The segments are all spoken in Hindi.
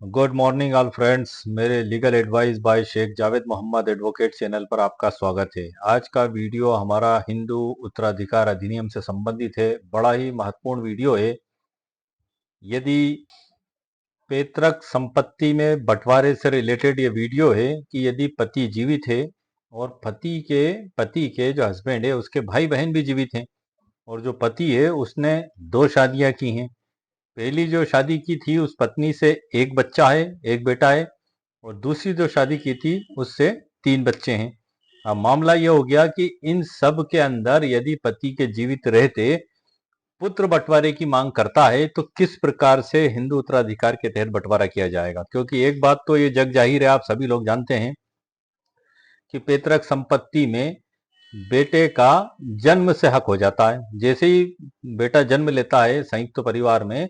Good morning all friends. मेरे legal advice by Sheikh Javed Mohammad advocate channel पर आपका स्वागत है। आज का वीडियो हमारा हिंदू उत्तराधिकार अधिनियम से संबंधित है। बड़ा ही महत्वपूर्ण वीडियो है। यदि पैतृक संपत्ति में बंटवारे से रिलेटेड ये वीडियो है कि यदि पति जीवित है और पति के जो हस्बैंड है उसके भाई बहन भी जीवित हैं और जो पति है उसने दो शादियां की हैं। पहली जो शादी की थी उस पत्नी से एक बच्चा है, एक बेटा है, और दूसरी जो शादी की थी उससे तीन बच्चे हैं। अब मामला यह हो गया कि इन सब के अंदर यदि पति के जीवित रहते पुत्र बंटवारे की मांग करता है तो किस प्रकार से हिंदू उत्तराधिकार के तहत बंटवारा किया जाएगा। क्योंकि एक बात तो ये जग जाहिर है, आप सभी लोग जानते हैं कि पैतृक संपत्ति में बेटे का जन्म से हक हो जाता है। जैसे ही बेटा जन्म लेता है संयुक्त परिवार में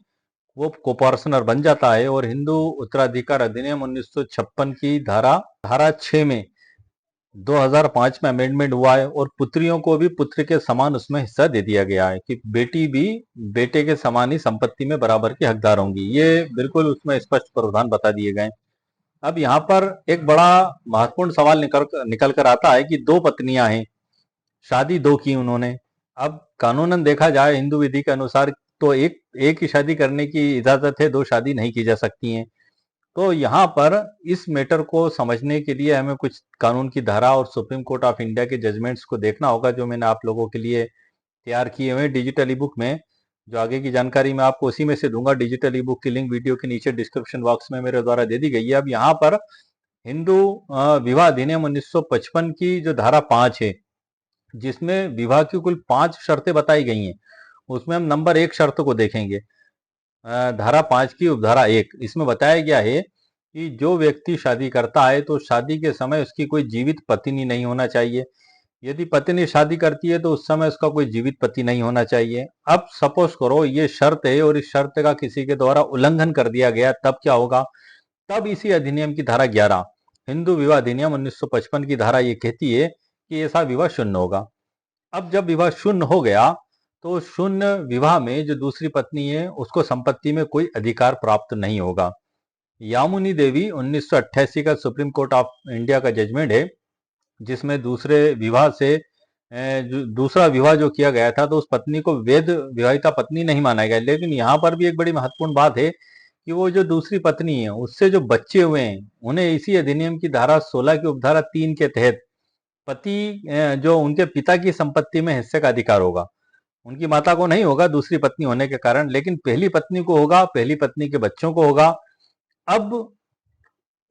वो कोपोर्शनर बन जाता है। और हिंदू उत्तराधिकार अधिनियम 1956 की धारा 6 में 2005 में अमेंडमेंट हुआ है और पुत्रियों को भी पुत्र के समान उसमें हिस्सा दे दिया गया है कि बेटी भी बेटे के समान ही संपत्ति में बराबर के हकदार होंगी। ये बिल्कुल उसमें स्पष्ट प्रावधान बता दिए गए। अब यहाँ पर एक बड़ा महत्वपूर्ण सवाल निकल कर आता है कि दो पत्नियां हैं, शादी दो की उन्होंने। अब कानूनन देखा जाए हिंदू विधि के अनुसार तो एक ही शादी करने की इजाजत है, दो शादी नहीं की जा सकती हैं। तो यहाँ पर इस मैटर को समझने के लिए हमें कुछ कानून की धारा और सुप्रीम कोर्ट ऑफ इंडिया के जजमेंट्स को देखना होगा, जो मैंने आप लोगों के लिए तैयार किए हुए डिजिटल ई बुक में। जो आगे की जानकारी मैं आपको उसी में से दूंगा। डिजिटल ई बुक की लिंक वीडियो के नीचे डिस्क्रिप्शन बॉक्स में मेरे द्वारा दे दी गई है। अब यहाँ पर हिंदू विवाह अधिनियम 1955 की जो धारा 5 है, जिसमें विवाह की कुल 5 शर्तें बताई गई हैं, उसमें हम नंबर 1 शर्त को देखेंगे। धारा 5 की उपधारा 1, इसमें बताया गया है कि जो व्यक्ति शादी करता है तो शादी के समय उसकी कोई जीवित पत्नी नहीं होना चाहिए। यदि पत्नी शादी करती है तो उस समय उसका कोई जीवित पति नहीं होना चाहिए। अब सपोज करो ये शर्त है और इस शर्त का किसी के द्वारा उल्लंघन कर दिया गया, तब क्या होगा? तब इसी अधिनियम की धारा 11, हिंदू विवाह अधिनियम 1955 की धारा ये कहती है कि ऐसा विवाह शून्य होगा। अब जब विवाह शून्य हो गया तो शून्य विवाह में जो दूसरी पत्नी है उसको संपत्ति में कोई अधिकार प्राप्त नहीं होगा। यामुनी देवी 1988 का सुप्रीम कोर्ट ऑफ इंडिया का जजमेंट है, जिसमें दूसरे विवाह से दूसरा विवाह जो किया गया था तो उस पत्नी को वैध विवाहिता पत्नी नहीं माना गया। लेकिन यहाँ पर भी एक बड़ी महत्वपूर्ण बात है कि वो जो दूसरी पत्नी है उससे जो बच्चे हुए हैं उन्हें इसी अधिनियम की धारा 16 की उपधारा 3 के तहत पति जो उनके पिता की संपत्ति में हिस्से का अधिकार होगा। उनकी माता को नहीं होगा दूसरी पत्नी होने के कारण, लेकिन पहली पत्नी को होगा, पहली पत्नी के बच्चों को होगा। अब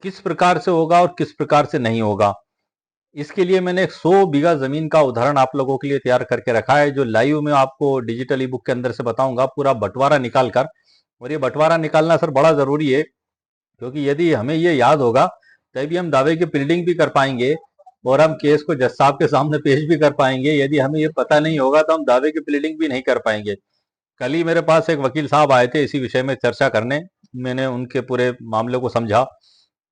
किस प्रकार से होगा और किस प्रकार से नहीं होगा, इसके लिए मैंने 100 बीघा जमीन का उदाहरण आप लोगों के लिए तैयार करके रखा है, जो लाइव में आपको डिजिटल ई बुक के अंदर से बताऊंगा पूरा बंटवारा निकाल कर। और ये बंटवारा निकालना सर बड़ा जरूरी है, क्योंकि यदि हमें ये याद होगा तभी हम दावे की प्लीडिंग भी कर पाएंगे और हम केस को जज साहब के सामने पेश भी कर पाएंगे। यदि हमें ये पता नहीं होगा तो हम दावे की प्लीडिंग भी नहीं कर पाएंगे। कल ही मेरे पास एक वकील साहब आए थे इसी विषय में चर्चा करने। मैंने उनके पूरे मामले को समझा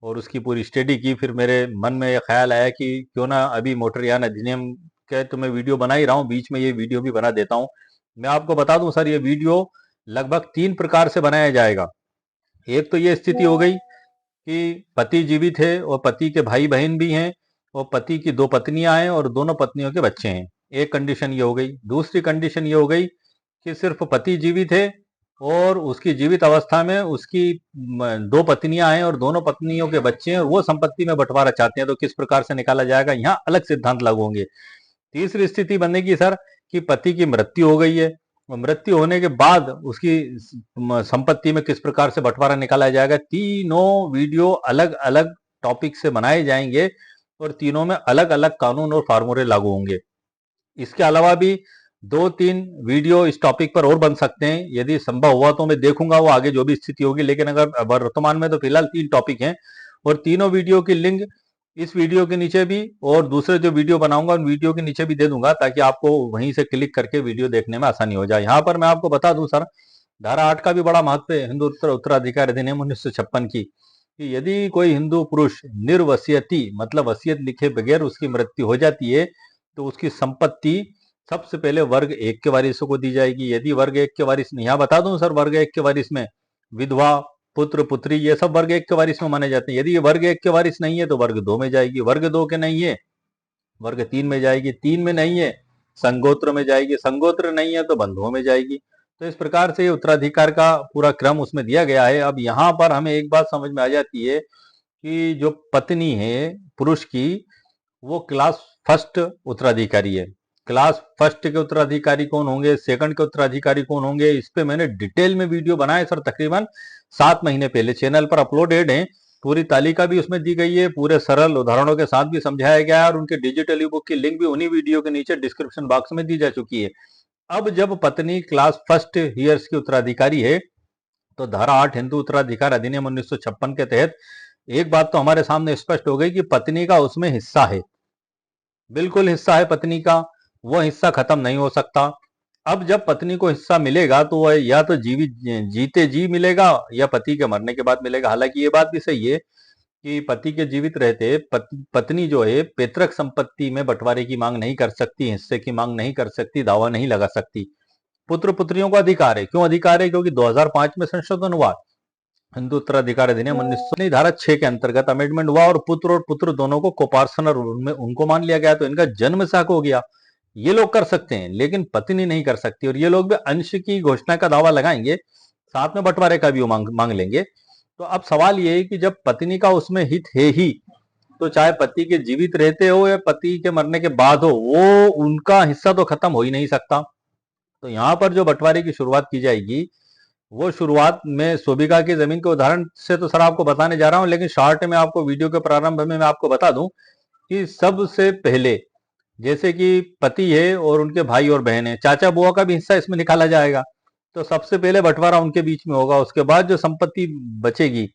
और उसकी पूरी स्टडी की। फिर मेरे मन में ये ख्याल आया कि क्यों ना अभी मोटरयान अधिनियम के तो मैं वीडियो बना ही रहा हूँ, बीच में ये वीडियो भी बना देता हूँ। मैं आपको बता दूं सर, ये वीडियो लगभग 3 प्रकार से बनाया जाएगा। एक तो ये स्थिति हो गई कि पति जीवित है और पति के भाई बहन भी हैं और पति की दो पत्नियां हैं और दोनों पत्नियों के बच्चे हैं। एक कंडीशन ये हो गई। दूसरी कंडीशन ये हो गई कि सिर्फ पति जीवित है और उसकी जीवित अवस्था में उसकी दो पत्नियां हैं और दोनों पत्नियों के बच्चे हैं और वो संपत्ति में बंटवारा चाहते हैं। तो किस प्रकार से निकाला जाएगा, यहाँ अलग सिद्धांत लागू होंगे। तीसरी स्थिति बनेगी सर कि पति की मृत्यु हो गई है और मृत्यु होने के बाद उसकी संपत्ति में किस प्रकार से बंटवारा निकाला जाएगा। तीनों वीडियो अलग अलग टॉपिक से बनाए जाएंगे और तीनों में अलग अलग कानून और फार्मूले लागू होंगे। इसके अलावा भी 2-3 वीडियो इस टॉपिक पर और बन सकते हैं। यदि संभव हुआ तो मैं देखूंगा वो आगे जो भी स्थिति होगी, लेकिन अगर वर्तमान में तो फिलहाल 3 टॉपिक हैं और तीनों वीडियो की लिंक इस वीडियो के नीचे भी और दूसरे जो वीडियो बनाऊंगा उन वीडियो के नीचे भी दे दूंगा, ताकि आपको वहीं से क्लिक करके वीडियो देखने में आसानी हो जाए। यहाँ पर मैं आपको बता दूं सर, धारा 8 का भी बड़ा महत्व है हिंदू उत्तराधिकार अधिनियम 1956 की, कि यदि कोई हिंदू पुरुष निर्वसियती मतलब वसीयत लिखे बगैर उसकी मृत्यु हो जाती है तो उसकी संपत्ति सबसे पहले वर्ग 1 के वारिसों को दी जाएगी। यदि वर्ग 1 के वारिस, यहाँ बता दूं सर, वर्ग 1 के वारिस में विधवा, पुत्र पुत्री ये सब वर्ग एक के वारिस में माने जाते हैं। यदि ये वर्ग एक के वारिस नहीं है तो वर्ग दो में जाएगी, वर्ग दो के नहीं है वर्ग तीन में जाएगी, तीन में नहीं है संगोत्र में जाएगी, संगोत्र नहीं है तो बंधुओं में जाएगी। तो इस प्रकार से ये उत्तराधिकार का पूरा क्रम उसमें दिया गया है। अब यहाँ पर हमें एक बात समझ में आ जाती है कि जो पत्नी है पुरुष की, वो क्लास फर्स्ट उत्तराधिकारी है। क्लास फर्स्ट के उत्तराधिकारी कौन होंगे, सेकंड के उत्तराधिकारी कौन होंगे, इस पे मैंने डिटेल में वीडियो बनाया सर, तकरीबन 7 महीने पहले चैनल पर अपलोडेड है। पूरी तालिका भी उसमें दी गई है, पूरे सरल उदाहरणों के साथ भी समझाया गया है, और उनके डिजिटल ई बुक की लिंक भी उन्हीं वीडियो के नीचे डिस्क्रिप्शन बॉक्स में दी जा चुकी है। अब जब पत्नी क्लास फर्स्ट ईयर्स की उत्तराधिकारी है तो धारा 8 हिंदू उत्तराधिकार अधिनियम 1956 के तहत एक बात तो हमारे सामने स्पष्ट हो गई कि पत्नी का उसमें हिस्सा है, बिल्कुल हिस्सा है पत्नी का, वह हिस्सा खत्म नहीं हो सकता। अब जब पत्नी को हिस्सा मिलेगा तो वह या तो जीवित जीते जी मिलेगा या पति के मरने के बाद मिलेगा। हालांकि ये बात भी सही है कि पति के जीवित रहते पत्नी जो है पैतृक संपत्ति में बंटवारे की मांग नहीं कर सकती, हिस्से की मांग नहीं कर सकती, दावा नहीं लगा सकती। पुत्र पुत्रियों का अधिकार है। क्यों अधिकार है? क्योंकि 2005 में संशोधन हुआ, हिंदू उत्तराधिकार अधिनियम 1900 धारा 6 के अंतर्गत अमेंडमेंट हुआ और पुत्र दोनों को कोपार्सनर में उनको मान लिया गया, तो इनका जन्म साख हो गया। ये लोग कर सकते हैं लेकिन पत्नी नहीं कर सकती, और ये लोग भी अंश की घोषणा का दावा लगाएंगे, साथ में बंटवारे का भी वो मांग लेंगे। तो अब सवाल ये है कि जब पत्नी का उसमें हित है ही, तो चाहे पति के जीवित रहते हो या पति के मरने के बाद हो, वो उनका हिस्सा तो खत्म हो ही नहीं सकता। तो यहाँ पर जो बंटवारे की शुरुआत की जाएगी, वो शुरुआत में सोबिका की जमीन के उदाहरण से तो सर आपको बताने जा रहा हूं, लेकिन शॉर्ट में आपको वीडियो के प्रारंभ में मैं आपको बता दूं कि सबसे पहले जैसे कि पति है और उनके भाई और बहन है, चाचा बुआ का भी हिस्सा इसमें निकाला जाएगा। तो सबसे पहले बंटवारा उनके बीच में होगा, उसके बाद जो संपत्ति बचेगी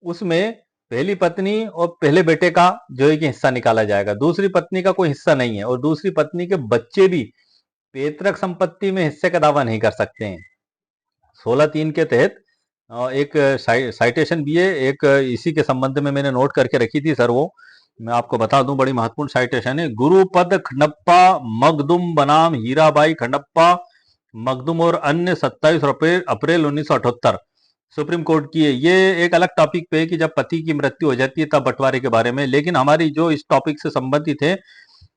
उसमें पहली पत्नी और पहले बेटे का जो है कि हिस्सा निकाला जाएगा। दूसरी पत्नी का कोई हिस्सा नहीं है, और दूसरी पत्नी के बच्चे भी पैतृक संपत्ति में हिस्से का दावा नहीं कर सकते हैं। 16(3) के तहत एक साइटेशन भी है, एक इसी के संबंध में मैंने नोट करके रखी थी सर, वो मैं आपको बता दूं, बड़ी महत्वपूर्ण साइटेशन है। गुरुपद खंडप्पा मखदुम बनाम हीराबाई खंडप्पा मखदुम और अन्य 27 अप्रैल 1978 सुप्रीम कोर्ट की है। ये एक अलग टॉपिक पे है कि जब पति की मृत्यु हो जाती है तब बंटवारे के बारे में, लेकिन हमारी जो इस टॉपिक से संबंधित है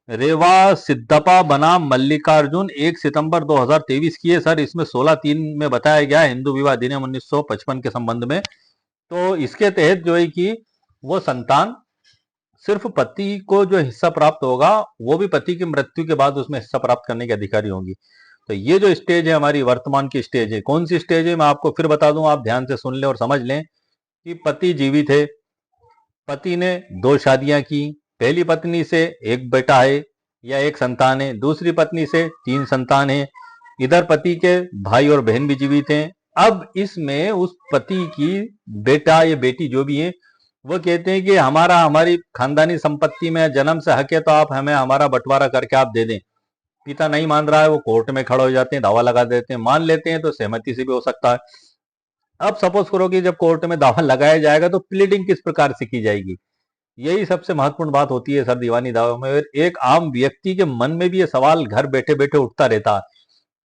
रेवा सिद्धप्पा बनाम मल्लिकार्जुन 1 सितंबर 2023 की है सर। इसमें 16(3) में बताया गया है हिंदू विवाह अधिनियम 1955 के संबंध में। तो इसके तहत जो है कि वो संतान सिर्फ पति को जो हिस्सा प्राप्त होगा, वो भी पति की मृत्यु के बाद उसमें हिस्सा प्राप्त करने के अधिकारी होंगी। तो ये जो स्टेज है हमारी वर्तमान की स्टेज है। कौन सी स्टेज है मैं आपको फिर बता दूं, आप ध्यान से सुन लें और समझ लें कि पति जीवित है, पति ने 2 शादियां की, पहली पत्नी से एक बेटा है या एक संतान है, दूसरी पत्नी से 3 संतान है, इधर पति के भाई और बहन भी जीवित हैं। अब इसमें उस पति की बेटा या बेटी जो भी है वो कहते हैं कि हमारी खानदानी संपत्ति में जन्म से हक है, तो आप हमें हमारा बंटवारा करके आप दे दें। पिता नहीं मान रहा है, वो कोर्ट में खड़े हो जाते हैं, दावा लगा देते हैं, मान लेते हैं तो सहमति से भी हो सकता है। अब सपोज करो कि जब कोर्ट में दावा लगाया जाएगा तो प्लीडिंग किस प्रकार से की जाएगी, यही सबसे महत्वपूर्ण बात होती है सर दीवानी दावों में। एक आम व्यक्ति के मन में भी ये सवाल घर बैठे बैठे उठता रहता है।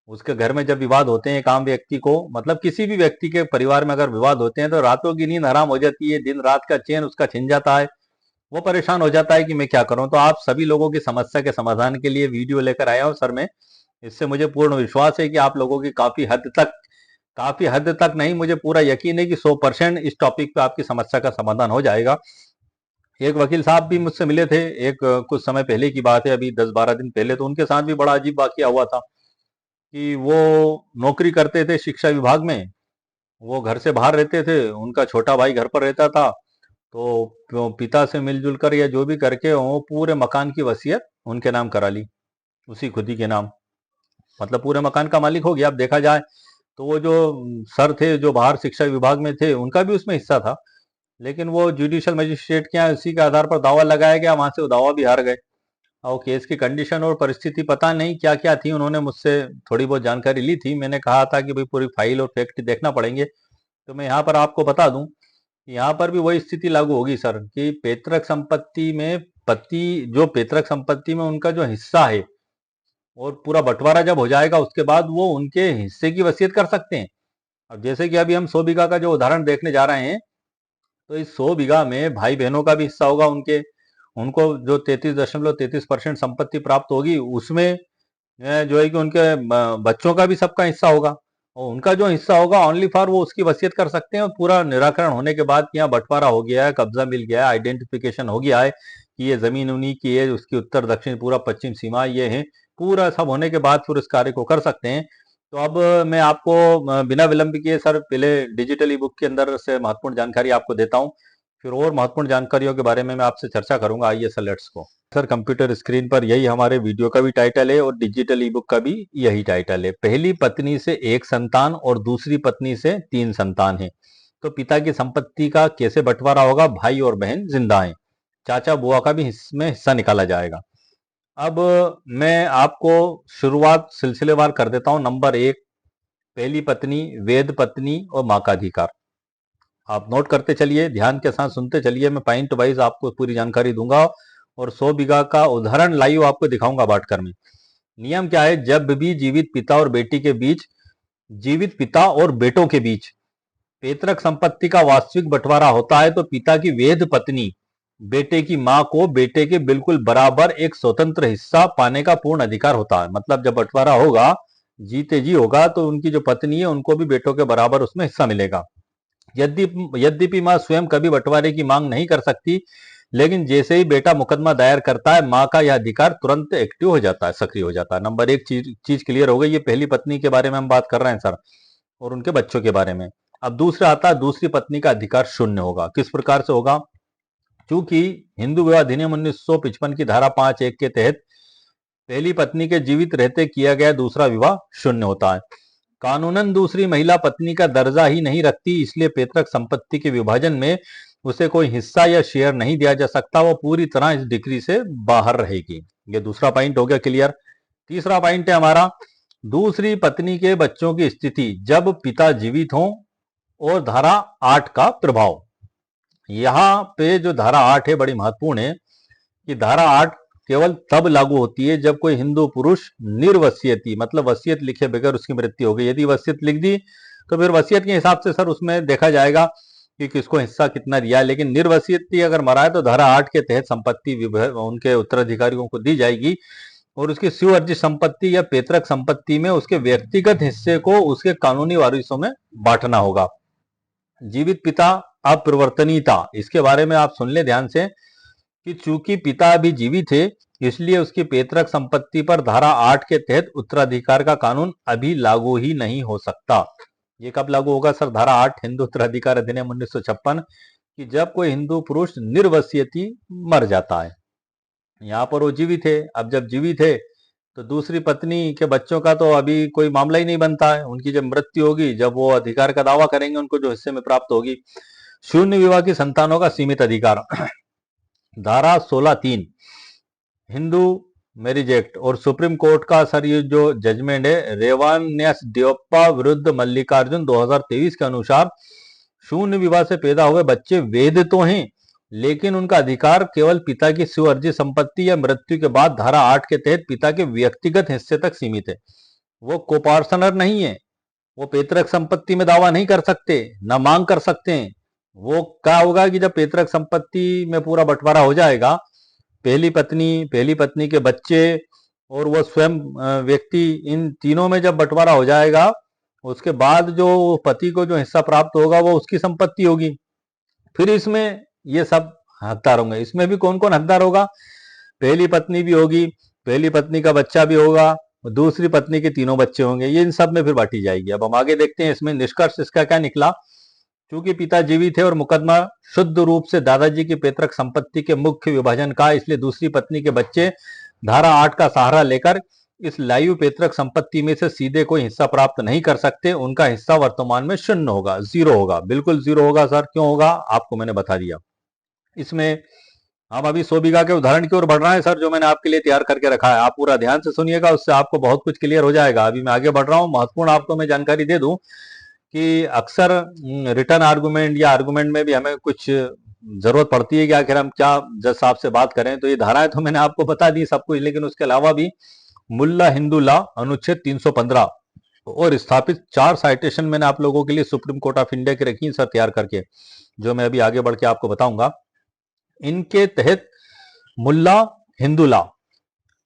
उसके घर में जब विवाद होते हैं, एक आम व्यक्ति को, मतलब किसी भी व्यक्ति के परिवार में अगर विवाद होते हैं तो रातों की नींद हराम हो जाती है, दिन रात का चैन उसका छिन जाता है, वो परेशान हो जाता है कि मैं क्या करूं। तो आप सभी लोगों की समस्या के समाधान के लिए वीडियो लेकर आया हूं सर मैं। इससे मुझे पूर्ण विश्वास है कि आप लोगों की काफी हद तक नहीं, मुझे पूरा यकीन है कि 100% इस टॉपिक पे आपकी समस्या का समाधान हो जाएगा। एक वकील साहब भी मुझसे मिले थे, एक कुछ समय पहले की बात है, अभी 10-12 दिन पहले, तो उनके साथ भी बड़ा अजीब वाकया हुआ था कि वो नौकरी करते थे शिक्षा विभाग में, वो घर से बाहर रहते थे, उनका छोटा भाई घर पर रहता था। तो पिता से मिलजुल कर या जो भी करके वो पूरे मकान की वसीयत उनके नाम करा ली, उसी खुदी के नाम, मतलब पूरे मकान का मालिक हो गया। अब देखा जाए तो वो जो सर थे जो बाहर शिक्षा विभाग में थे, उनका भी उसमें हिस्सा था, लेकिन वो जुडिशियल मजिस्ट्रेट के यहाँ उसी के आधार पर दावा लगाया गया, वहां से वो दावा भी हार गए। और केस की कंडीशन और परिस्थिति पता नहीं क्या क्या थी, उन्होंने मुझसे थोड़ी बहुत जानकारी ली थी। मैंने कहा था कि भाई पूरी फाइल और फैक्ट देखना पड़ेंगे, तो मैं यहाँ पर आपको बता दूं, यहाँ पर भी वही स्थिति लागू होगी सर कि पैतृक संपत्ति में पति, जो पैतृक संपत्ति में उनका जो हिस्सा है और पूरा बंटवारा जब हो जाएगा उसके बाद वो उनके हिस्से की वसीयत कर सकते हैं। अब जैसे कि अभी हम 100 बीघा का जो उदाहरण देखने जा रहे हैं, तो इस 100 बीघा में भाई बहनों का भी हिस्सा होगा, उनके उनको जो 33.33% संपत्ति प्राप्त होगी, उसमें जो है कि उनके बच्चों का भी सबका हिस्सा होगा। और उनका जो हिस्सा होगा ओनली फॉर वो उसकी वसीयत कर सकते हैं, और पूरा निराकरण होने के बाद कि यहाँ बंटवारा हो गया है, कब्जा मिल गया है, आइडेंटिफिकेशन हो गया है कि ये जमीन उन्हीं की है, उसकी उत्तर दक्षिण पूरा पश्चिम सीमा ये है, पूरा सब होने के बाद फिर उस कार्य को कर सकते हैं। तो अब मैं आपको बिना विलंब किए सर पहले डिजिटल ई बुक के अंदर से महत्वपूर्ण जानकारी आपको देता हूँ, फिर और महत्वपूर्ण जानकारियों के बारे में मैं आपसे चर्चा करूंगा। आइए sir, let's go. Sir computer screen पर यही हमारे वीडियो का भी टाइटल है और डिजिटल ई बुक का भी यही टाइटल है। पहली पत्नी से एक संतान और दूसरी पत्नी से 3 संतान है, तो पिता की संपत्ति का कैसे बंटवारा होगा? भाई और बहन जिंदा हैं, चाचा बुआ का भी इसमें हिस्सा निकाला जाएगा। अब मैं आपको शुरुआत सिलसिलेवार कर देता हूं। नंबर 1, पहली पत्नी, वेद पत्नी और मां का अधिकार। आप नोट करते चलिए, ध्यान के साथ सुनते चलिए, मैं पॉइंट वाइज आपको पूरी जानकारी दूंगा और 100 बीघा का उदाहरण लाइव आपको दिखाऊंगा बांटकर में। नियम क्या है? जब भी जीवित पिता और बेटी के बीच, जीवित पिता और बेटों के बीच पैतृक संपत्ति का वास्तविक बंटवारा होता है, तो पिता की वेद पत्नी बेटे की मां को बेटे के बिल्कुल बराबर एक स्वतंत्र हिस्सा पाने का पूर्ण अधिकार होता है। मतलब जब बंटवारा होगा, जीते जी होगा, तो उनकी जो पत्नी है उनको भी बेटों के बराबर उसमें हिस्सा मिलेगा। यद्यपि मां स्वयं कभी बंटवारे की मांग नहीं कर सकती, लेकिन जैसे ही बेटा मुकदमा दायर करता है, मां का यह अधिकार तुरंत एक्टिव हो जाता है, सक्रिय हो जाता है। नंबर 1 चीज क्लियर हो गई। ये पहली पत्नी के बारे में हम बात कर रहे हैं सर, और उनके बच्चों के बारे में। अब दूसरा आता है, दूसरी पत्नी का अधिकार शून्य होगा। किस प्रकार से होगा? चूंकि हिंदू विवाह अधिनियम 1955 की धारा 5(1) के तहत पहली पत्नी के जीवित रहते किया गया दूसरा विवाह शून्य होता है। कानूनन दूसरी महिला पत्नी का दर्जा ही नहीं रखती, इसलिए पैतृक संपत्ति के विभाजन में उसे कोई हिस्सा या शेयर नहीं दिया जा सकता। वो पूरी तरह इस डिग्री से बाहर रहेगी। ये दूसरा पॉइंट हो गया क्लियर। तीसरा पॉइंट है हमारा, दूसरी पत्नी के बच्चों की स्थिति जब पिता जीवित हों और धारा 8 का प्रभाव। यहाँ पे जो धारा 8 है बड़ी महत्वपूर्ण है कि धारा 8 केवल तब लागू होती है जब कोई हिंदू पुरुष निर्वसियती, मतलब वसीयत लिखे बगैर उसकी मृत्यु हो गई। यदि वसीयत लिख दी तो फिर वसीयत के हिसाब से सर उसमें देखा जाएगा कि किसको हिस्सा कितना दिया है, लेकिन निर्वसीयती अगर मरा है तो धारा 8 के तहत संपत्ति उनके उत्तराधिकारियों को दी जाएगी, और उसकी स्व अर्जित संपत्ति या पैतृक संपत्ति में उसके व्यक्तिगत हिस्से को उसके कानूनी वारिसों में बांटना होगा। जीवित पिता अपरिवर्तनीयता, इसके बारे में आप सुन ले ध्यान से कि चूंकि पिता अभी जीवित है, इसलिए उसकी पैतृक संपत्ति पर धारा 8 के तहत उत्तराधिकार का कानून अभी लागू ही नहीं हो सकता। ये कब लागू होगा सर? धारा 8 हिंदू उत्तराधिकार अधिनियम 1956 कि जब कोई हिंदू पुरुष निर्वसियती मर जाता है। यहाँ पर वो जीवित है। अब जब जीवित है तो दूसरी पत्नी के बच्चों का तो अभी कोई मामला ही नहीं बनता है। उनकी जब मृत्यु होगी, जब वो अधिकार का दावा करेंगे, उनको जो हिस्से में प्राप्त होगी। शून्य विवाह की संतानों का सीमित अधिकार धारा 16(3) हिंदू मैरिज एक्ट और सुप्रीम कोर्ट का सर ये जो जजमेंट है रेवान्यास देवप्पा विरुद्ध मल्लिकार्जुन 2023 के अनुसार, शून्य विवाह से पैदा हुए बच्चे वैध तो हैं, लेकिन उनका अधिकार केवल पिता की स्व अर्जित संपत्ति या मृत्यु के बाद धारा 8 के तहत पिता के व्यक्तिगत हिस्से तक सीमित है। वो कोपार्टनर नहीं है, वो पैतृक संपत्ति में दावा नहीं कर सकते, न मांग कर सकते हैं। वो क्या होगा कि जब पैतृक संपत्ति में पूरा बंटवारा हो जाएगा, पहली पत्नी के बच्चे और वो स्वयं व्यक्ति, इन तीनों में जब बंटवारा हो जाएगा, उसके बाद जो पति को जो हिस्सा प्राप्त होगा वो उसकी संपत्ति होगी। फिर इसमें ये सब हकदार होंगे। इसमें भी कौन कौन हकदार होगा? पहली पत्नी भी होगी, पहली पत्नी का बच्चा भी होगा, दूसरी पत्नी के तीनों बच्चे होंगे। ये इन सब में फिर बांटी जाएगी। अब हम आगे देखते हैं इसमें निष्कर्ष इसका क्या निकला। चूंकि पिता जीवित है और मुकदमा शुद्ध रूप से दादाजी की पैतृक संपत्ति के मुख्य विभाजन का, इसलिए दूसरी पत्नी के बच्चे धारा 8 का सहारा लेकर इस लाइव पैतृक संपत्ति में से सीधे कोई हिस्सा प्राप्त नहीं कर सकते। उनका हिस्सा वर्तमान में शून्य होगा, जीरो होगा, बिल्कुल जीरो होगा। सर क्यों होगा? आपको मैंने बता दिया। इसमें हम अभी 100 बीघा के उदाहरण की ओर बढ़ रहे हैं सर, जो मैंने आपके लिए तैयार करके रखा है। आप पूरा ध्यान से सुनिएगा, उससे आपको बहुत कुछ क्लियर हो जाएगा। अभी मैं आगे बढ़ रहा हूँ। महत्वपूर्ण आपको मैं जानकारी दे दूं कि अक्सर रिटर्न आर्गुमेंट या आर्गुमेंट में भी हमें कुछ जरूरत पड़ती है कि आखिर हम क्या जज साहब से बात करें। तो ये धाराएं तो मैंने आपको बता दी सब कुछ, लेकिन उसके अलावा भी मुल्ला हिंदू लॉ अनुच्छेद 315 और स्थापित 4 साइटेशन मैंने आप लोगों के लिए सुप्रीम कोर्ट ऑफ इंडिया की रखी सर तैयार करके, जो मैं अभी आगे बढ़ के आपको बताऊंगा। इनके तहत मुल्ला हिंदुला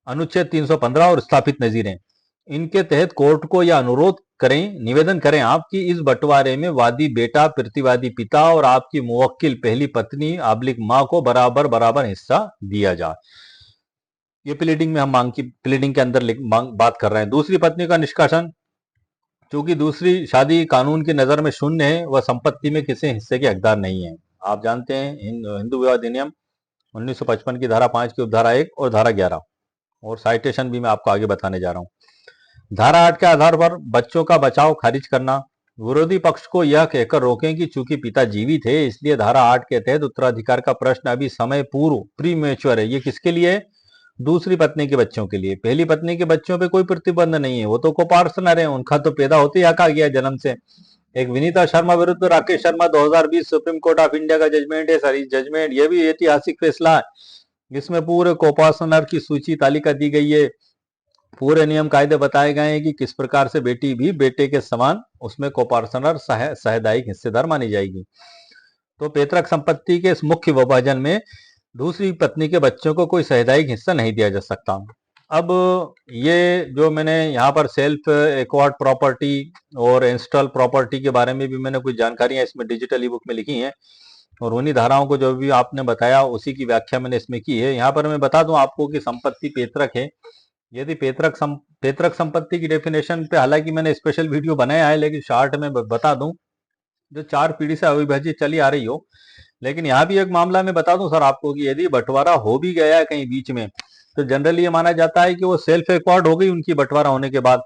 अनुच्छेद 315 और स्थापित नजीरें, इनके तहत कोर्ट को यह अनुरोध करें, निवेदन करें आप कि इस बंटवारे में वादी बेटा, प्रतिवादी पिता और आपकी मुवक्किल पहली पत्नी आबलिक मां को बराबर बराबर हिस्सा दिया जाए। ये प्लीडिंग में हम मांग की प्लीडिंग के अंदर बात कर रहे हैं। दूसरी पत्नी का निष्कासन, चूंकि दूसरी शादी कानून की नजर में शून्य है, वह संपत्ति में किसी हिस्से के हकदार नहीं है। आप जानते हैं हिंदू विवाह अधिनियम 1955 की धारा 5 की उपधारा 1 और धारा 11, और साइटेशन भी मैं आपको आगे बताने जा रहा हूं। धारा 8 के आधार पर बच्चों का बचाव खारिज करना, विरोधी पक्ष को यह कहकर रोकें कि चूंकि पिता जीवित है इसलिए धारा 8 के तहत उत्तराधिकार का प्रश्न अभी समय पूर्व प्रीमेच्योर है। ये किसके लिए? दूसरी पत्नी के बच्चों के लिए। पहली पत्नी के बच्चों पे कोई प्रतिबंध नहीं है, वो तो कोपार्टनर है, उनका तो पैदा होते ही हक आ गया जन्म से। एक विनीता शर्मा विरुद्ध Rakesh Sharma 2020 supreme court of India का जजमेंट है सर। जजमेंट ये भी ऐतिहासिक फैसला है, जिसमें पूरे कोपार्टनर की सूची तालिका दी गई है, पूरे नियम कायदे बताए गए हैं कि किस प्रकार से बेटी भी बेटे के समान उसमें कोपार्टनर साहदायिक हिस्सेदार मानी जाएगी। तो पैतृक संपत्ति के इस मुख्य विभाजन में दूसरी पत्नी के बच्चों को कोई साहदायिक हिस्सा नहीं दिया जा सकता। अब ये जो मैंने यहाँ पर सेल्फ एक्वायर्ड प्रॉपर्टी और इंस्टॉल प्रॉपर्टी के बारे में भी मैंने कुछ जानकारियां इसमें डिजिटल ई बुक में लिखी हैं, और उन्हीं धाराओं को जो भी आपने बताया उसी की व्याख्या मैंने इसमें की है। यहाँ पर मैं बता दूं आपको कि संपत्ति पैतृक है। यदि पैतृक संपत्ति की डेफिनेशन पे हालांकि मैंने स्पेशल वीडियो बनाया है, लेकिन शॉर्ट में बता दूं, जो 4 पीढ़ी से अविभाजित चली आ रही हो। लेकिन यहाँ भी एक मामला मैं बता दूं सर आपको कि यदि बंटवारा हो भी गया है कहीं बीच में, तो जनरली ये माना जाता है कि वो सेल्फ एक्वायर्ड हो गई उनकी बंटवारा होने के बाद।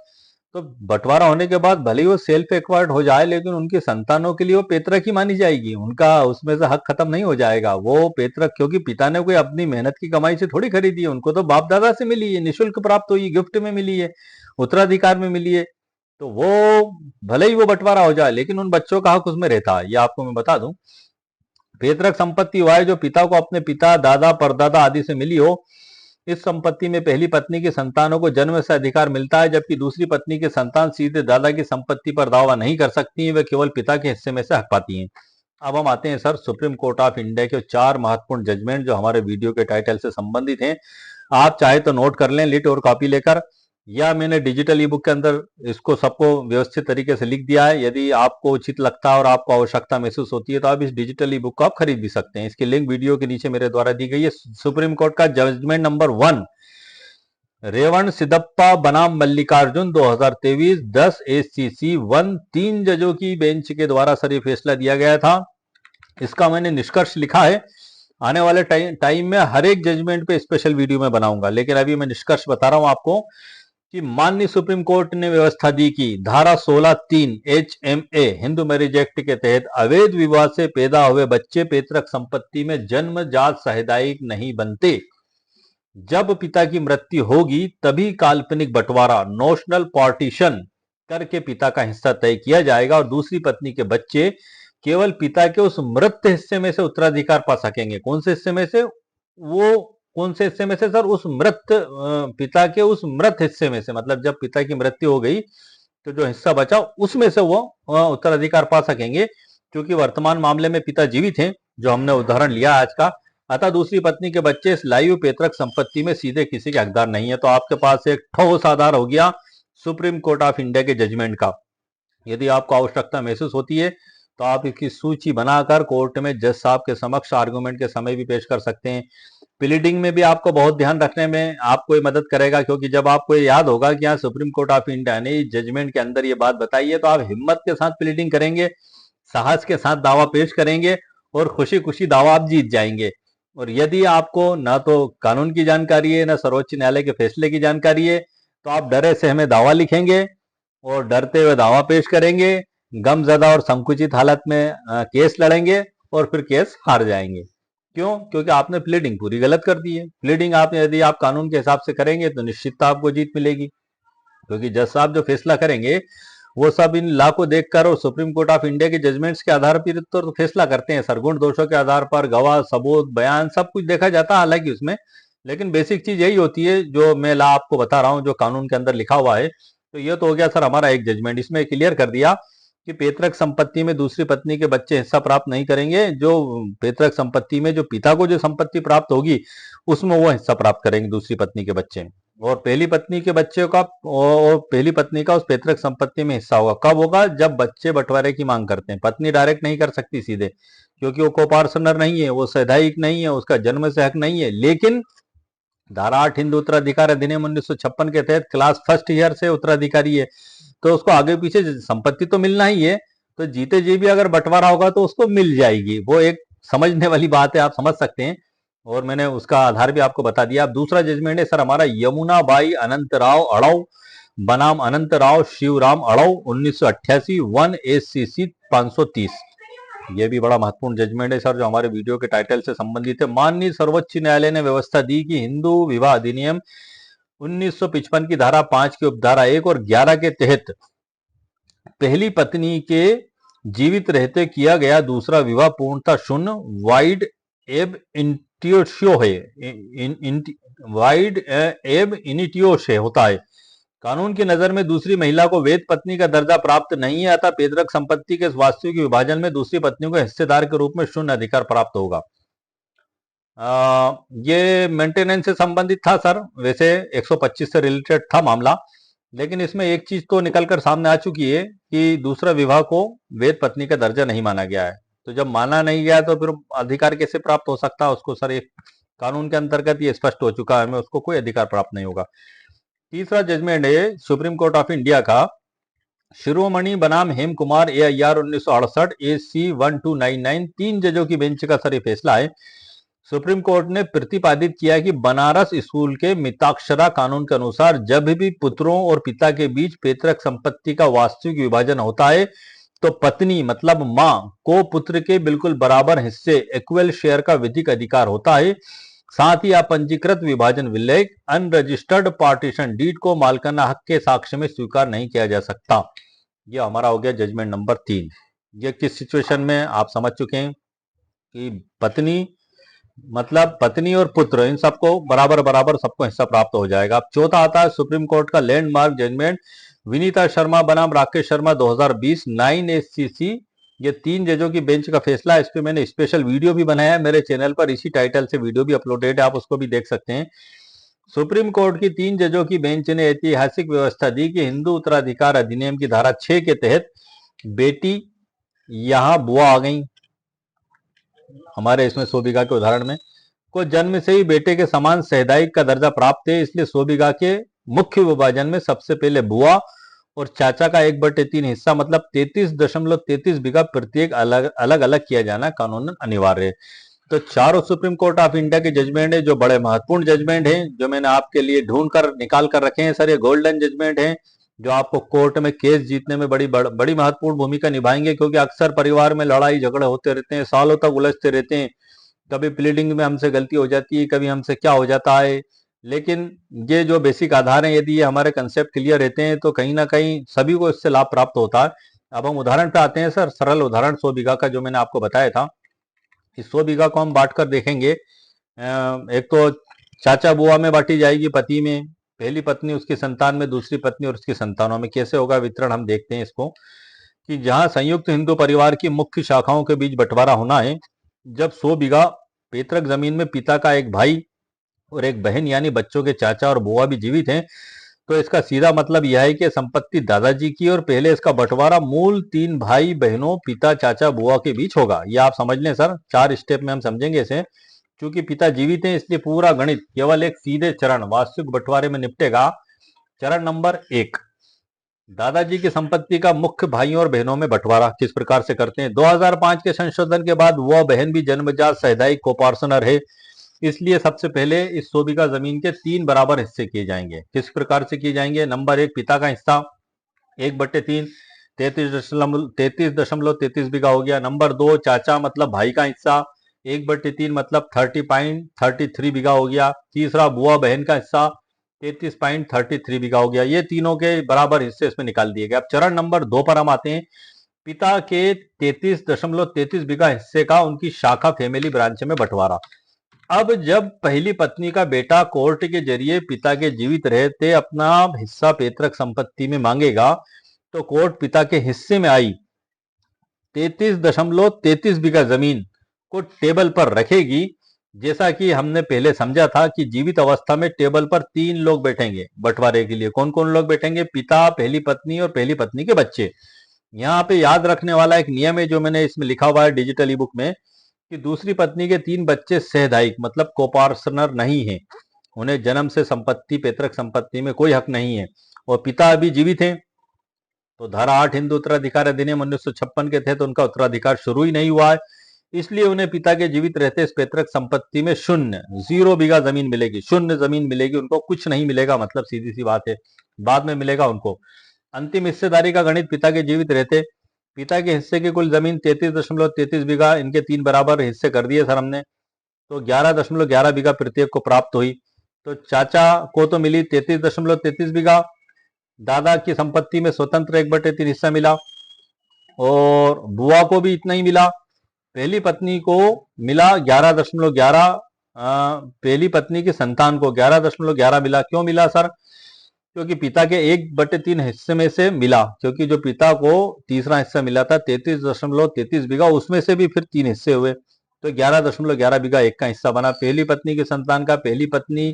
तो बंटवारा होने के बाद भले ही वो सेल्फ एक्वायर्ड हो जाए, लेकिन उनकी संतानों के लिए वो पैतृक ही मानी जाएगी, उनका उसमें से हक खत्म नहीं हो जाएगा। वो पैतृक, क्योंकि पिता ने कोई अपनी मेहनत की कमाई से थोड़ी खरीदी है, उनको तो बाप दादा से मिली है, निःशुल्क प्राप्त हुई, गिफ्ट में मिली है, उत्तराधिकार में मिली है। तो वो भले ही वो बंटवारा हो जाए, लेकिन उन बच्चों का हक उसमें रहता है। ये आपको मैं बता दूं, पैतृक संपत्ति वह है जो पिता को अपने पिता, दादा, परदादा आदि से मिली हो। इस संपत्ति में पहली पत्नी की संतानों को जन्म से अधिकार मिलता है, जबकि दूसरी पत्नी की संतान सीधे दादा की संपत्ति पर दावा नहीं कर सकती है, वे केवल पिता के हिस्से में से हक पाती हैं। अब हम आते हैं sir supreme court of India के 4 महत्वपूर्ण जजमेंट जो हमारे वीडियो के टाइटल से संबंधित हैं। आप चाहे तो नोट कर लें लिट और कॉपी लेकर, या मैंने डिजिटल ई बुक के अंदर इसको सबको व्यवस्थित तरीके से लिख दिया है। यदि आपको उचित लगता है और आपको आवश्यकता महसूस होती है तो आप इस डिजिटल ई बुक को आप खरीद भी सकते हैं। इसकी लिंक वीडियो के नीचे मेरे द्वारा दी गई है। सुप्रीम कोर्ट का जजमेंट नंबर 1, रेवण सिदप्पा बनाम मल्लिकार्जुन 2023 10 ACC 1, 3 जजों की बेंच के द्वारा सर ये फैसला दिया गया था। इसका मैंने निष्कर्ष लिखा है, आने वाले टाइम में हर एक जजमेंट पे स्पेशल वीडियो में बनाऊंगा, लेकिन अभी मैं निष्कर्ष बता रहा हूं आपको कि माननीय सुप्रीम कोर्ट ने व्यवस्था दी कि धारा 16(3) HMA हिंदू मैरिज एक्ट के तहत अवैध विवाह से पैदा हुए बच्चे पैतृक संपत्ति में जन्मजात साहदायिक नहीं बनते। जब पिता की मृत्यु होगी तभी काल्पनिक बंटवारा नोशनल पार्टीशन करके पिता का हिस्सा तय किया जाएगा, और दूसरी पत्नी के बच्चे केवल पिता के उस मृत हिस्से में से उत्तराधिकार पा सकेंगे। कौन से हिस्से में से? वो कौन से हिस्से में से सर? उस मृत पिता के उस मृत हिस्से में से, मतलब जब पिता की मृत्यु हो गई तो जो हिस्सा बचा उसमें से वो उत्तराधिकार पा सकेंगे। क्योंकि वर्तमान मामले में पिता जीवित हैं, जो हमने उदाहरण लिया आज का, अतः दूसरी पत्नी के बच्चे इस लाइव पैतृक संपत्ति में सीधे किसी के हकदार नहीं है। तो आपके पास एक ठोस आधार हो गया सुप्रीम कोर्ट ऑफ इंडिया के जजमेंट का। यदि आपको आवश्यकता महसूस होती है तो आप इसकी सूची बनाकर कोर्ट में जज साहब के समक्ष आर्गुमेंट के समय भी पेश कर सकते हैं। प्लीडिंग में भी आपको बहुत ध्यान रखने में आपको ये मदद करेगा, क्योंकि जब आपको ये याद होगा कि यहाँ सुप्रीम कोर्ट ऑफ इंडिया ने जजमेंट के अंदर ये बात बताई है, तो आप हिम्मत के साथ प्लीडिंग करेंगे, साहस के साथ दावा पेश करेंगे और खुशी खुशी दावा आप जीत जाएंगे। और यदि आपको ना तो कानून की जानकारी है, ना सर्वोच्च न्यायालय के फैसले की जानकारी है, तो आप डरे से हमें दावा लिखेंगे और डरते हुए दावा पेश करेंगे, गमजदा और संकुचित हालत में केस लड़ेंगे और फिर केस हार जाएंगे। क्यों? क्योंकि आपने प्लीडिंग पूरी गलत कर दी है। प्लीडिंग आपने यदि आप कानून के हिसाब से करेंगे तो निश्चित आपको जीत मिलेगी, क्योंकि जज साहब जो फैसला करेंगे वो सब इन लॉ को देखकर और सुप्रीम कोर्ट ऑफ इंडिया के जजमेंट्स के आधार पर तो फैसला करते हैं। सरगुण दोषों के आधार पर गवाह, सबूत, बयान सब कुछ देखा जाता है हालांकि उसमें, लेकिन बेसिक चीज यही होती है जो मैं लॉ आपको बता रहा हूं, जो कानून के अंदर लिखा हुआ है। तो ये तो हो गया सर हमारा एक जजमेंट। इसमें क्लियर कर दिया कि पैतृक संपत्ति में दूसरी पत्नी के बच्चे हिस्सा प्राप्त नहीं करेंगे। जो पैतृक संपत्ति में जो पिता को जो संपत्ति प्राप्त होगी उसमें वो हिस्सा प्राप्त करेंगे दूसरी पत्नी के बच्चे। और पहली पत्नी के बच्चे का और पहली पत्नी का उस पैतृक संपत्ति में हिस्सा होगा। कब होगा? जब बच्चे बंटवारे की मांग करते हैं। पत्नी डायरेक्ट नहीं कर सकती सीधे, क्योंकि वो कोपार्सनर नहीं है, वो सैधायिक नहीं है, उसका जन्म से हक नहीं है। लेकिन धारा 8 हिंदू उत्तराधिकार अधिनियम 1956 के तहत क्लास फर्स्ट ईयर से उत्तराधिकारी है, तो उसको आगे पीछे संपत्ति तो मिलना ही है। तो जीते जी भी अगर बंटवारा होगा तो उसको मिल जाएगी। वो एक समझने वाली बात है, आप समझ सकते हैं। और मैंने उसका आधार भी आपको बता दिया। अब दूसरा जजमेंट है सर हमारा यमुनाबाई अनंतराव अड़व बनाम अनंतराव शिवराम अड़व 1988 1 ACC 530। ये भी बड़ा महत्वपूर्ण जजमेंट है सर, जो हमारे वीडियो के टाइटल से संबंधित है। माननीय सर्वोच्च न्यायालय ने व्यवस्था दी कि हिंदू विवाह अधिनियम 1955 की धारा 5 की उपधारा 1 और 11 के तहत पहली पत्नी के जीवित रहते किया गया दूसरा विवाह पूर्णतः शून्य वाइड एब इंटियोशो है, वाइड एब इनिटियोशे होता है। कानून की नजर में दूसरी महिला को वैध पत्नी का दर्जा प्राप्त नहीं है, अतः पैतृक संपत्ति के वास्तविक विभाजन में दूसरी पत्नी को हिस्सेदार के रूप में शून्य अधिकार प्राप्त होगा। ये मेंटेनेंस से संबंधित था सर, वैसे 125 से रिलेटेड था मामला। लेकिन इसमें एक चीज तो निकलकर सामने आ चुकी है कि दूसरा विवाह को वैध पत्नी का दर्जा नहीं माना गया है। तो जब माना नहीं गया तो फिर अधिकार कैसे प्राप्त हो सकता है उसको? सर एक कानून के अंतर्गत ये स्पष्ट हो चुका है, हमें उसको कोई अधिकार प्राप्त नहीं होगा। तीसरा जजमेंट है सुप्रीम कोर्ट ऑफ इंडिया का शिरोमणि बनाम हेम कुमार AIR 1968 AC 1299। 3 जजों की बेंच का सर ये फैसला है। सुप्रीम कोर्ट ने प्रतिपादित किया कि बनारस स्कूल के मिताक्षरा कानून के अनुसार जब भी पुत्रों और पिता के बीच पैतृक संपत्ति का वास्तविक विभाजन होता है तो पत्नी मतलब मां को पुत्र के बिल्कुल बराबर हिस्से इक्वल शेयर का विधिक अधिकार होता है। साथ ही अपंजीकृत विभाजन विलेख अनरजिस्टर्ड पार्टीशन डीड को मालकाना हक के साक्ष्य में स्वीकार नहीं किया जा सकता। यह हमारा हो गया जजमेंट नंबर 3। ये किस सिचुएशन में आप समझ चुके हैं कि पत्नी मतलब पत्नी और पुत्र इन सबको बराबर बराबर सबको हिस्सा प्राप्त हो जाएगा। अब चौथा आता है सुप्रीम कोर्ट का लैंडमार्क जजमेंट विनीता शर्मा बनाम राकेश शर्मा 2020 9 ACC। ये 3 जजों की बेंच का फैसला है। इस पे मैंने स्पेशल वीडियो भी बनाया है मेरे चैनल पर, इसी टाइटल से वीडियो भी अपलोडेड है, आप उसको भी देख सकते हैं। सुप्रीम कोर्ट की 3 जजों की बेंच ने ऐतिहासिक व्यवस्था दी कि हिंदू उत्तराधिकार अधिनियम की धारा 6 के तहत बेटी, यहां बुआ आ गई हमारे इसमें 100 बीघा के उदाहरण में, को जन्म से ही बेटे के समान सहदायिक का दर्जा प्राप्त है। इसलिए 100 बीघा के मुख्य विभाजन में सबसे पहले बुआ और चाचा का 1/3 हिस्सा मतलब 33.33 बीघा प्रत्येक अलग अलग किया जाना कानूनन अनिवार्य है। तो चारों सुप्रीम कोर्ट ऑफ इंडिया के जजमेंट है जो बड़े महत्वपूर्ण जजमेंट हैं, जो मैंने आपके लिए ढूंढ कर निकाल कर रखे हैं सर। ये गोल्डन जजमेंट है जो आपको कोर्ट में केस जीतने में बड़ी महत्वपूर्ण भूमिका निभाएंगे, क्योंकि अक्सर परिवार में लड़ाई झगड़े होते रहते हैं, सालों तक उलझते रहते हैं। कभी प्लीडिंग में हमसे गलती हो जाती है, कभी हमसे क्या हो जाता है। लेकिन ये जो बेसिक आधार है, यदि ये हमारे कंसेप्ट क्लियर रहते हैं तो कहीं ना कहीं सभी को इससे लाभ प्राप्त होता है। अब हम उदाहरण पे आते हैं सर, सरल उदाहरण 100 बीघा का जो मैंने आपको बताया था। इस 100 बीघा को हम बांट कर देखेंगे। एक तो चाचा बुआ में बांटी जाएगी, पति में, पहली पत्नी उसकी संतान में, दूसरी पत्नी और उसकी संतानों में। कैसे होगा वितरण हम देखते हैं इसको, कि जहां संयुक्त हिंदू परिवार की मुख्य शाखाओं के बीच बंटवारा होना है, जब 100 बीघा पैतृक जमीन में पिता का एक भाई और एक बहन यानी बच्चों के चाचा और बुआ भी जीवित हैं, तो इसका सीधा मतलब यह है कि संपत्ति दादाजी की और पहले इसका बंटवारा मूल 3 भाई बहनों पिता चाचा बुआ के बीच होगा। यह आप समझ लें सर, 4 स्टेप में हम समझेंगे इसे। क्योंकि पिता जीवित हैं इसलिए पूरा गणित केवल एक सीधे चरण वास्तविक बंटवारे में निपटेगा। चरण नंबर 1, दादाजी की संपत्ति का मुख्य भाइयों और बहनों में बंटवारा किस प्रकार से करते हैं। 2005 के संशोधन के बाद वह बहन भी जन्मजात सहदायिक कोपार्सनर है, इसलिए सबसे पहले इस 100 बीघा जमीन के 3 बराबर हिस्से किए जाएंगे। किस प्रकार से किए जाएंगे? नंबर 1, पिता का हिस्सा 1/3 33.33 बीघा हो गया। नंबर 2, चाचा मतलब भाई का हिस्सा 1/3 मतलब 30.33 बीघा हो गया। तीसरा, बुआ बहन का हिस्सा 33.33 बीघा हो गया। ये तीनों के बराबर हिस्से इसमें निकाल दिए गए। अब चरण नंबर 2 पर हम आते हैं। पिता के 33.33 बीघा हिस्से का उनकी शाखा फैमिली ब्रांच में बंटवारा। अब जब पहली पत्नी का बेटा कोर्ट के जरिए पिता के जीवित रहते अपना हिस्सा पैतृक संपत्ति में मांगेगा, तो कोर्ट पिता के हिस्से में आई 33.33 बीघा जमीन को टेबल पर रखेगी। जैसा कि हमने पहले समझा था कि जीवित अवस्था में टेबल पर 3 लोग बैठेंगे बंटवारे के लिए। कौन कौन लोग बैठेंगे? पिता, पहली पत्नी और पहली पत्नी के बच्चे। यहाँ पे याद रखने वाला एक नियम है जो मैंने इसमें लिखा हुआ है डिजिटल ई बुक में, कि दूसरी पत्नी के 3 बच्चे सहधायिक मतलब कोपार्टनर नहीं है। उन्हें जन्म से संपत्ति, पैतृक संपत्ति में कोई हक नहीं है, और पिता अभी जीवित हैं। तो धारा 8 हिंदू उत्तराधिकार अधिनियम 1956 के तहत उनका उत्तराधिकार शुरू ही नहीं हुआ है, इसलिए उन्हें पिता के जीवित रहते इस पैतृक संपत्ति में शून्य 0 बीघा जमीन मिलेगी। शून्य जमीन मिलेगी उनको, कुछ नहीं मिलेगा, मतलब सीधी सी बात है, बाद में मिलेगा उनको। अंतिम हिस्सेदारी का गणित पिता के जीवित रहते पिता के हिस्से की कुल जमीन 33.33 बीघा, इनके 3 बराबर हिस्से कर दिए सर हमने, तो 11.11 बीघा प्रत्येक को प्राप्त हुई। तो चाचा को तो मिली 33.33 बीघा, दादा की संपत्ति में स्वतंत्र 1/3 हिस्सा मिला, और बुआ को भी इतना ही मिला। पहली पत्नी को मिला 11.11, पहली पत्नी की संतान को 11.11 मिला। क्यों मिला सर? क्योंकि पिता के 1/3 हिस्से में से मिला, क्योंकि जो पिता को तीसरा हिस्सा मिला था 33.33 बीघा, उसमें से भी फिर 3 हिस्से हुए, तो 11.11 बीघा एक का हिस्सा बना। पहली पत्नी की संतान का, पहली पत्नी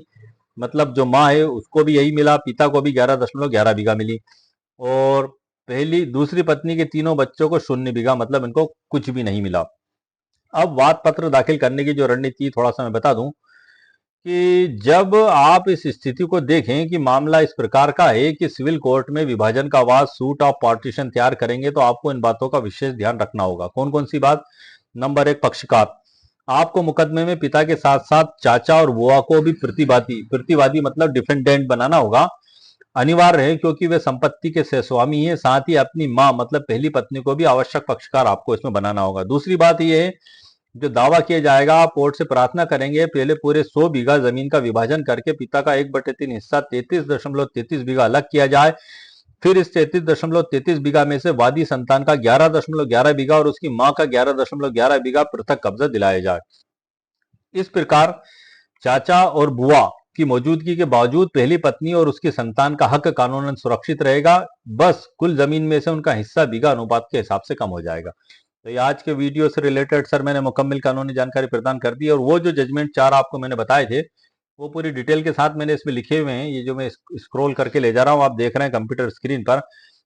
मतलब जो माँ है उसको भी यही मिला, पिता को भी 11.11 बीघा मिली, और पहली दूसरी पत्नी के तीनों बच्चों को 0 बीघा, मतलब इनको कुछ भी नहीं मिला। अब वाद पत्र दाखिल करने की जो रणनीति थोड़ा सा मैं बता दूं, कि जब आप इस स्थिति को देखें कि मामला इस प्रकार का है कि सिविल कोर्ट में विभाजन का वाद, सूट ऑफ पार्टीशन तैयार करेंगे, तो आपको इन बातों का विशेष ध्यान रखना होगा। कौन कौन सी बात? नंबर 1, पक्षकार। आपको मुकदमे में पिता के साथ साथ चाचा और बुआ को भी प्रतिवादी प्रतिवादी मतलब डिफेंडेंट बनाना होगा, अनिवार्य है, क्योंकि वे संपत्ति के सहस्वामी हैं। साथ ही अपनी मां मतलब पहली पत्नी को भी आवश्यक पक्षकार आपको इसमें बनाना होगा। दूसरी बात यह है, जो दावा किया जाएगा, आप कोर्ट से प्रार्थना करेंगे पहले पूरे 100 बीघा जमीन का विभाजन करके पिता का 1/3 हिस्सा 33.33 बीघा अलग किया जाए। फिर इस 33.33 बीघा में से वादी संतान का 11.11 बीघा और उसकी मां का 11.11 बीघा पृथक कब्जा दिलाया जाए। इस प्रकार चाचा और बुआ की मौजूदगी के बावजूद पहली पत्नी और उसकी संतान का हक कानूनन सुरक्षित रहेगा। बस कुल जमीन में से उनका हिस्सा बीघा अनुपात के हिसाब से कम हो जाएगा। तो ये आज के वीडियो से रिलेटेड सर मैंने मुकम्मल कानूनी जानकारी प्रदान कर दी, और वो जो जजमेंट 4 आपको मैंने बताए थे वो पूरी डिटेल के साथ मैंने इसमें लिखे हुए हैं। ये जो मैं स्क्रॉल करके ले जा रहा हूँ, आप देख रहे हैं कंप्यूटर स्क्रीन पर,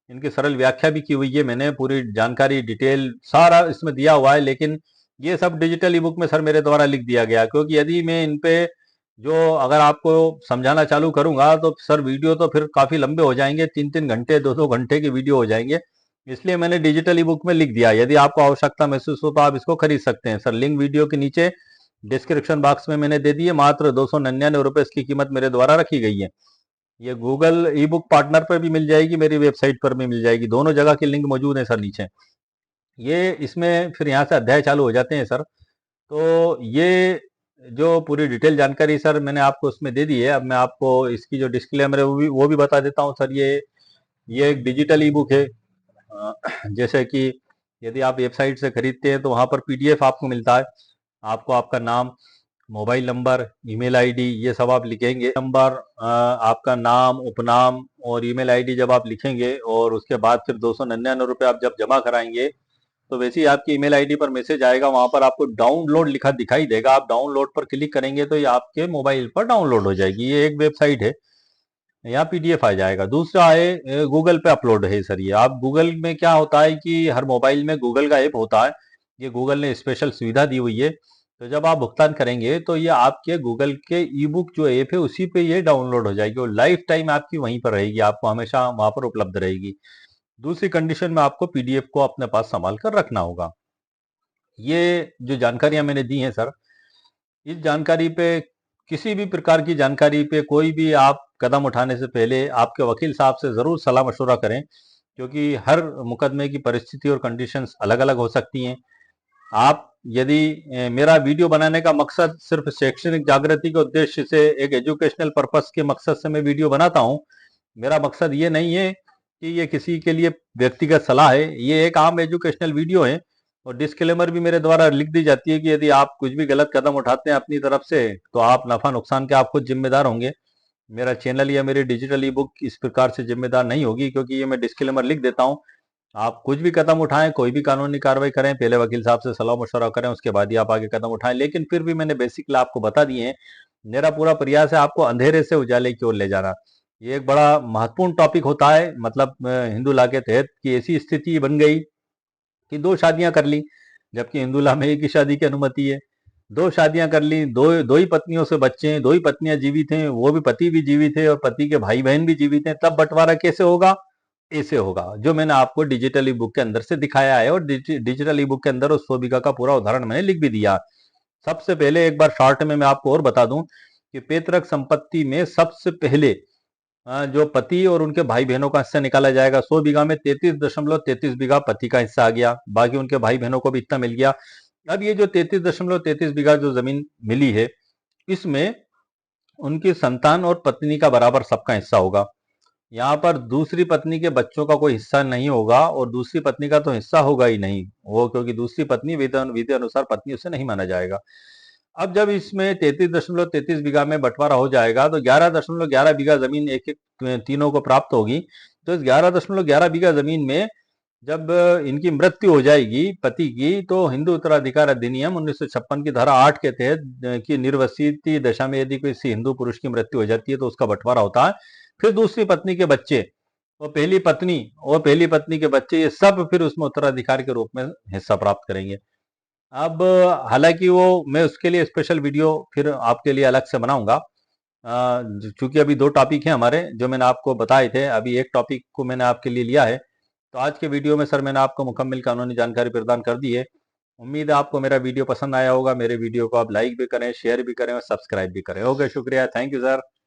इनकी सरल व्याख्या भी की हुई है मैंने, पूरी जानकारी डिटेल सारा इसमें दिया हुआ है। लेकिन ये सब डिजिटल ई बुक में सर मेरे द्वारा लिख दिया गया, क्योंकि यदि मैं इन पे जो अगर आपको समझाना चालू करूंगा तो सर वीडियो तो फिर काफी लंबे हो जाएंगे, 3-3 घंटे 2-2 घंटे की वीडियो हो जाएंगे। इसलिए मैंने डिजिटल ई बुक में लिख दिया। यदि आपको आवश्यकता महसूस हो तो आप इसको खरीद सकते हैं सर। लिंक वीडियो के नीचे डिस्क्रिप्शन बॉक्स में मैंने दे दी है। मात्र 299 रुपए इसकी कीमत मेरे द्वारा रखी गई है। ये गूगल ई बुक पार्टनर पर भी मिल जाएगी, मेरी वेबसाइट पर भी मिल जाएगी, दोनों जगह के लिंक मौजूद है सर नीचे। ये इसमें फिर यहाँ से अध्याय चालू हो जाते हैं सर। तो ये जो पूरी डिटेल जानकारी सर मैंने आपको उसमें दे दी है। अब मैं आपको इसकी जो डिस्क्लेमर है वो भी बता देता हूँ सर। ये एक डिजिटल ई बुक है। जैसे कि यदि आप वेबसाइट से खरीदते हैं तो वहां पर पीडीएफ आपको मिलता है। आपको आपका नाम, मोबाइल नंबर, ईमेल आईडी ये सब आप लिखेंगे। नंबर, आपका नाम, उपनाम और ईमेल आईडी जब आप लिखेंगे और उसके बाद फिर 299 रुपये आप जब जमा कराएंगे, तो वैसे ही आपकी ईमेल आईडी पर मैसेज आएगा। वहां पर आपको डाउनलोड लिखा दिखाई देगा। आप डाउनलोड पर क्लिक करेंगे तो ये आपके मोबाइल पर डाउनलोड हो जाएगी। ये एक वेबसाइट है, यहाँ पीडीएफ आ जाएगा। दूसरा है गूगल पे अपलोड है सर। ये आप गूगल में क्या होता है कि हर मोबाइल में गूगल का ऐप होता है, ये गूगल ने स्पेशल सुविधा दी हुई है। तो जब आप भुगतान करेंगे तो ये आपके गूगल के ई बुक जो ऐप है उसी पे ये डाउनलोड हो जाएगी, और लाइफ टाइम आपकी वहीं पर रहेगी, आपको हमेशा वहां पर उपलब्ध रहेगी। दूसरी कंडीशन में आपको पीडीएफ को अपने पास संभाल कर रखना होगा। ये जो जानकारियां मैंने दी हैं सर, इस जानकारी पे, किसी भी प्रकार की जानकारी पे कोई भी आप कदम उठाने से पहले आपके वकील साहब से जरूर सलाह मशवरा करें, क्योंकि हर मुकदमे की परिस्थिति और कंडीशंस अलग अलग हो सकती हैं। आप यदि मेरा वीडियो बनाने का मकसद सिर्फ शैक्षणिक जागृति के उद्देश्य से, एक एजुकेशनल पर्पस के मकसद से मैं वीडियो बनाता हूं। मेरा मकसद ये नहीं है कि ये किसी के लिए व्यक्तिगत सलाह है। ये एक आम एजुकेशनल वीडियो है और डिस्क्लेमर भी मेरे द्वारा लिख दी जाती है कि यदि आप कुछ भी गलत कदम उठाते हैं अपनी तरफ से तो आप नफा नुकसान के आप खुद जिम्मेदार होंगे। मेरा चैनल या मेरी डिजिटल ई बुक इस प्रकार से जिम्मेदार नहीं होगी, क्योंकि ये मैं डिस्क्लेमर लिख देता हूँ। आप कुछ भी कदम उठाएं, कोई भी कानूनी कार्रवाई करें, पहले वकील साहब से सलाह मशवरा करें, उसके बाद ही आप आगे कदम उठाएं। लेकिन फिर भी मैंने बेसिकली आपको बता दिए हैं। मेरा पूरा प्रयास है आपको अंधेरे से उजाले की ओर ले जाना। ये एक बड़ा महत्वपूर्ण टॉपिक होता है, मतलब हिंदू लॉ के तहत कि ऐसी स्थिति बन गई कि दो शादियां कर ली, जबकि हिंदू लॉ में एक ही शादी की अनुमति है। दो शादियां कर ली, दो ही पत्नियों से बच्चे हैं, दो ही पत्नियां जीवित हैं, वो भी पति भी जीवित है और पति के भाई बहन भी जीवित हैं, तब बंटवारा कैसे होगा? ऐसे होगा, जो मैंने आपको डिजिटल ई बुक के अंदर से दिखाया है। और डिजिटल ई बुक के अंदर उस 100 बीघा का पूरा उदाहरण मैंने लिख भी दिया। सबसे पहले एक बार शॉर्ट में मैं आपको और बता दूं कि पैतृक संपत्ति में सबसे पहले जो पति और उनके भाई बहनों का हिस्सा निकाला जाएगा। 100 बीघा में 33.33 बीघा पति का हिस्सा आ गया, बाकी उनके भाई बहनों को भी इतना मिल गया। अब ये जो 33.33 बीघा जो जमीन मिली है, इसमें उनकी संतान और पत्नी का बराबर सबका हिस्सा होगा। यहाँ पर दूसरी पत्नी के बच्चों का कोई हिस्सा नहीं होगा, और दूसरी पत्नी का तो हिस्सा होगा ही नहीं वो, क्योंकि दूसरी पत्नी विधि अनुसार पत्नी उसे नहीं माना जाएगा। अब जब इसमें 33.33 बीघा में बंटवारा हो जाएगा तो 11.11 बीघा जमीन एक एक तीनों को प्राप्त होगी। तो इस 11.11 बीघा जमीन में जब इनकी मृत्यु हो जाएगी पति की, तो हिंदू उत्तराधिकार अधिनियम 1956 की धारा 8 के तहत की निर्वसित दशा में यदि किसी हिंदू पुरुष की मृत्यु हो जाती है तो उसका बंटवारा होता है। फिर दूसरी पत्नी के बच्चे और पहली पत्नी के बच्चे, ये सब फिर उसमें उत्तराधिकार के रूप में हिस्सा प्राप्त करेंगे। अब हालांकि वो मैं उसके लिए स्पेशल वीडियो फिर आपके लिए अलग से बनाऊंगा। चूंकि अभी दो टॉपिक हैं हमारे जो मैंने आपको बताए थे, अभी एक टॉपिक को मैंने आपके लिए लिया है। तो आज के वीडियो में सर मैंने आपको मुकम्मल कानूनी जानकारी प्रदान कर दी है। उम्मीद है आपको मेरा वीडियो पसंद आया होगा। मेरे वीडियो को आप लाइक भी करें, शेयर भी करें और सब्सक्राइब भी करें। ओके, शुक्रिया, थैंक यू सर।